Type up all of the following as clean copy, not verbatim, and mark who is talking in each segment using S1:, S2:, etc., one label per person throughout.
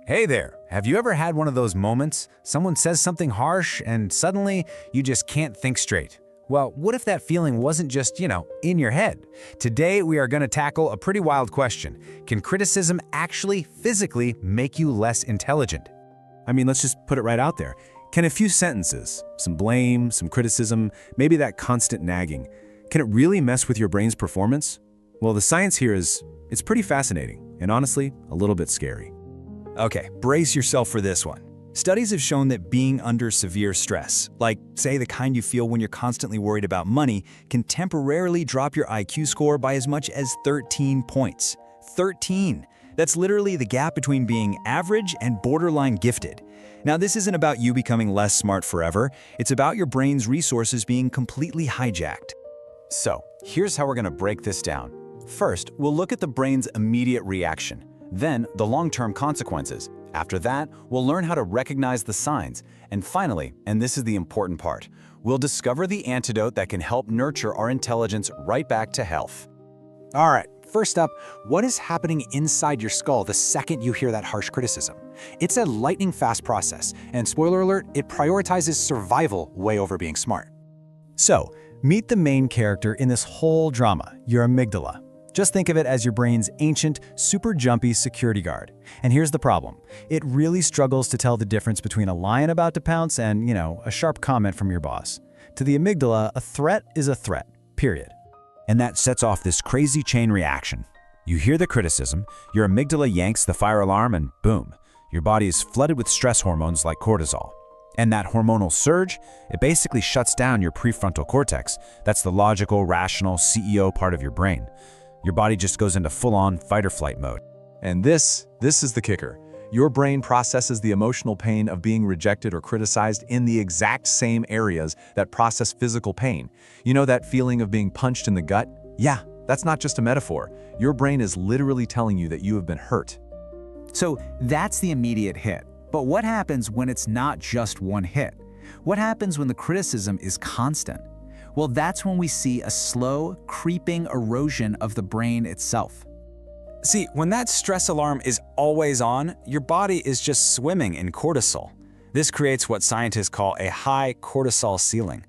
S1: Hey there, have you ever had one of those moments? Someone says something harsh and suddenly you just can't think straight. Well, what if that feeling wasn't just, in your head? Today we are going to tackle a pretty wild question. Can criticism actually physically make you less intelligent?
S2: I mean, let's just put it right out there. Can a few sentences, some blame, some criticism, maybe that constant nagging, can it really mess with your brain's performance? Well, the science here it's pretty fascinating and honestly, a little bit scary.
S3: Okay, brace yourself for this one. Studies have shown that being under severe stress, like, say, the kind you feel when you're constantly worried about money, can temporarily drop your IQ score by as much as 13 points. 13! That's literally the gap between being average and borderline gifted. Now, this isn't about you becoming less smart forever. It's about your brain's resources being completely hijacked.
S1: So, here's how we're going to break this down. First, we'll look at the brain's immediate reaction. Then, the long-term consequences. After that, we'll learn how to recognize the signs. And finally, and this is the important part, we'll discover the antidote that can help nurture our intelligence right back to health.
S4: All right, first up, what is happening inside your skull the second you hear that harsh criticism? It's a lightning-fast process, and spoiler alert, it prioritizes survival way over being smart.
S3: So, meet the main character in this whole drama, your amygdala. Just think of it as your brain's ancient, super jumpy security guard. And here's the problem. It really struggles to tell the difference between a lion about to pounce and, a sharp comment from your boss. To the amygdala, a threat is a threat, period.
S2: And that sets off this crazy chain reaction. You hear the criticism, your amygdala yanks the fire alarm, and boom, your body is flooded with stress hormones like cortisol. And that hormonal surge, it basically shuts down your prefrontal cortex. That's the logical, rational CEO part of your brain. Your body just goes into full-on fight-or-flight mode.
S5: And this is the kicker. Your brain processes the emotional pain of being rejected or criticized in the exact same areas that process physical pain. You know that feeling of being punched in the gut? Yeah, that's not just a metaphor. Your brain is literally telling you that you have been hurt.
S4: So that's the immediate hit. But what happens when it's not just one hit? What happens when the criticism is constant? Well, that's when we see a slow, creeping erosion of the brain itself.
S1: See, when that stress alarm is always on, your body is just swimming in cortisol. This creates what scientists call a high cortisol ceiling.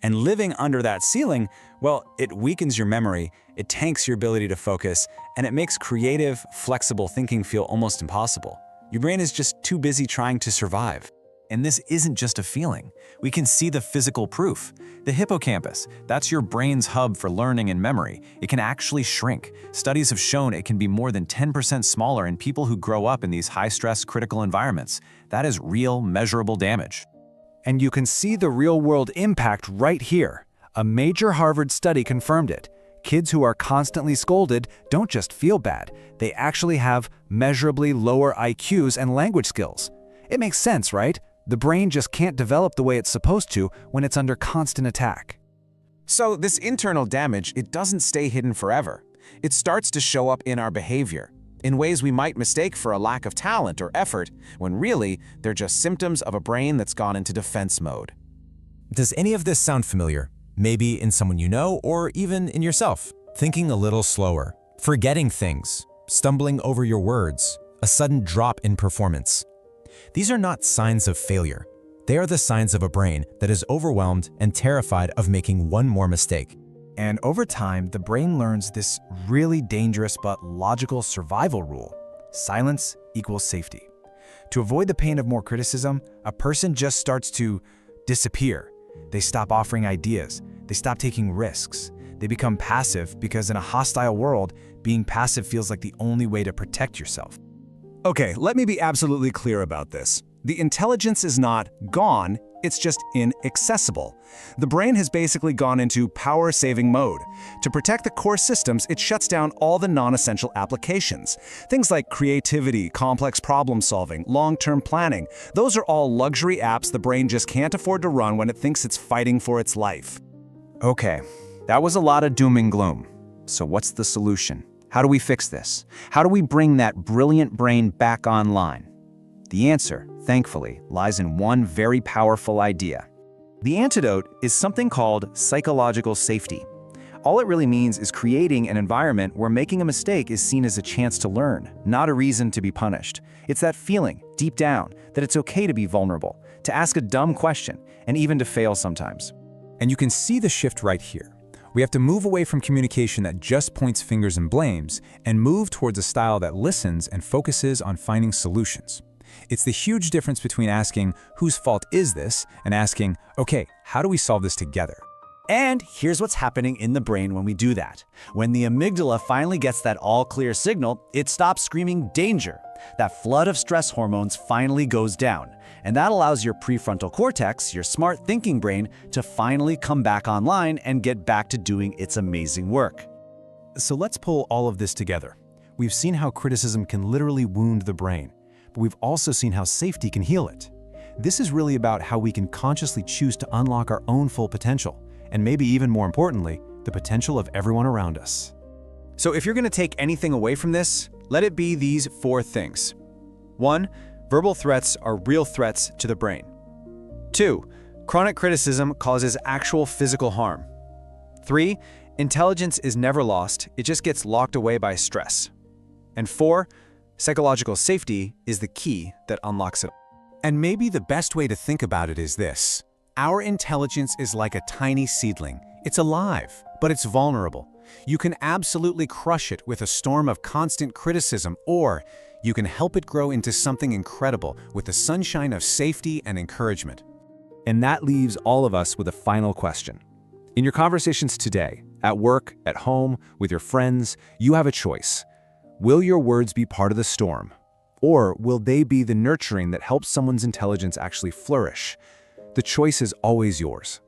S1: And living under that ceiling, well, it weakens your memory, it tanks your ability to focus, and it makes creative, flexible thinking feel almost impossible. Your brain is just too busy trying to survive.
S3: And this isn't just a feeling. We can see the physical proof. The hippocampus, that's your brain's hub for learning and memory. It can actually shrink. Studies have shown it can be more than 10% smaller in people who grow up in these high-stress, critical environments. That is real, measurable damage.
S4: And you can see the real-world impact right here. A major Harvard study confirmed it. Kids who are constantly scolded don't just feel bad. They actually have measurably lower IQs and language skills. It makes sense, right? The brain just can't develop the way it's supposed to when it's under constant attack.
S1: So this internal damage, it doesn't stay hidden forever. It starts to show up in our behavior, in ways we might mistake for a lack of talent or effort, when really, they're just symptoms of a brain that's gone into defense mode.
S6: Does any of this sound familiar? Maybe in someone you know, or even in yourself. Thinking a little slower, forgetting things, stumbling over your words, a sudden drop in performance. These are not signs of failure. They are the signs of a brain that is overwhelmed and terrified of making one more mistake.
S4: And over time, the brain learns this really dangerous but logical survival rule. Silence equals safety. To avoid the pain of more criticism, a person just starts to disappear. They stop offering ideas. They stop taking risks. They become passive because in a hostile world, being passive feels like the only way to protect yourself.
S2: Okay, let me be absolutely clear about this. The intelligence is not gone, it's just inaccessible. The brain has basically gone into power-saving mode. To protect the core systems, it shuts down all the non-essential applications. Things like creativity, complex problem-solving, long-term planning. Those are all luxury apps the brain just can't afford to run when it thinks it's fighting for its life.
S4: Okay, that was a lot of doom and gloom. So what's the solution? How do we fix this? How do we bring that brilliant brain back online? The answer, thankfully, lies in one very powerful idea. The antidote is something called psychological safety.
S2: All it really means is creating an environment where making a mistake is seen as a chance to learn, not a reason to be punished. It's that feeling, deep down, that it's okay to be vulnerable, to ask a dumb question, and even to fail sometimes.
S3: And you can see the shift right here. We have to move away from communication that just points fingers and blames and move towards a style that listens and focuses on finding solutions. It's the huge difference between asking, "Whose fault is this?" and asking, "Okay, how do we solve this together?"
S7: And here's what's happening in the brain when we do that. When the amygdala finally gets that all-clear signal, it stops screaming danger. That flood of stress hormones finally goes down. And that allows your prefrontal cortex, your smart thinking brain, to finally come back online and get back to doing its amazing work.
S3: So let's pull all of this together. We've seen how criticism can literally wound the brain, but we've also seen how safety can heal it. This is really about how we can consciously choose to unlock our own full potential, and maybe even more importantly, the potential of everyone around us.
S4: So if you're going to take anything away from this, let it be these 4 things. 1. Verbal threats are real threats to the brain. 2. Chronic criticism causes actual physical harm. 3. Intelligence is never lost, it just gets locked away by stress. And 4. Psychological safety is the key that unlocks it.
S2: And maybe the best way to think about it is this. Our intelligence is like a tiny seedling. It's alive, but it's vulnerable. You can absolutely crush it with a storm of constant criticism, or you can help it grow into something incredible with the sunshine of safety and encouragement.
S5: And that leaves all of us with a final question. In your conversations today, at work, at home, with your friends, you have a choice. Will your words be part of the storm? Or will they be the nurturing that helps someone's intelligence actually flourish? The choice is always yours.